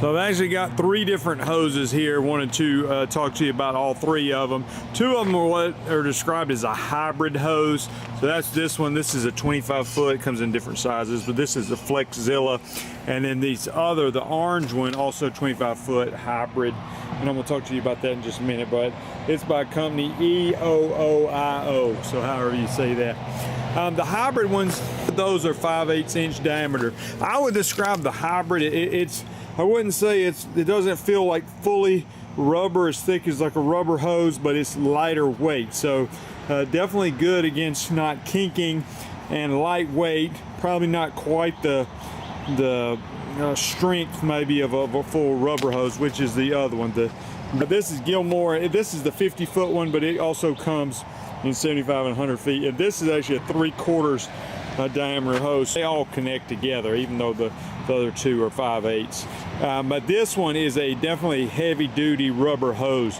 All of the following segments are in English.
So I've actually got 3 different hoses here. Wanted to talk to you about all 3 of them. 2 of them are what are described as a hybrid hose. So that's this one. This is a 25 foot. It comes in different sizes, but this is the Flexzilla. And then these other, the orange one, also 25 foot hybrid. And I'm gonna talk to you about that in just a minute, but it's by company EOOIO, so however you say that. The hybrid ones, those are 5/8 inch diameter. I would describe the hybrid, I wouldn't say it doesn't feel like fully rubber, as thick as like a rubber hose, but it's lighter weight. So definitely good against not kinking, and lightweight, probably not quite the strength maybe of a full rubber hose, which is the other one. This is Gilmore. This is the 50 foot one, but it also comes in 75 and 100 feet. And this is actually a 3/4 diameter hose. They all connect together, even though the other 2 are 5/8. But this one is a definitely heavy duty rubber hose.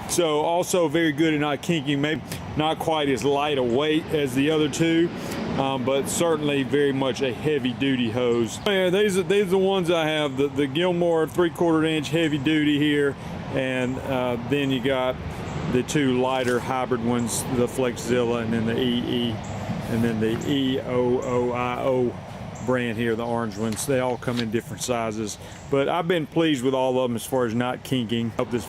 So also very good at not kinking, maybe not quite as light a weight as the other 2, but certainly very much a heavy duty hose. Yeah, these are the ones I have, the Gilmore 3/4 inch heavy duty here, and then you got the 2 lighter hybrid ones, the Flexzilla and then the EE, and then the EOOIO brand here, the orange ones. They all come in different sizes, but I've been pleased with all of them as far as not kinking. Hope this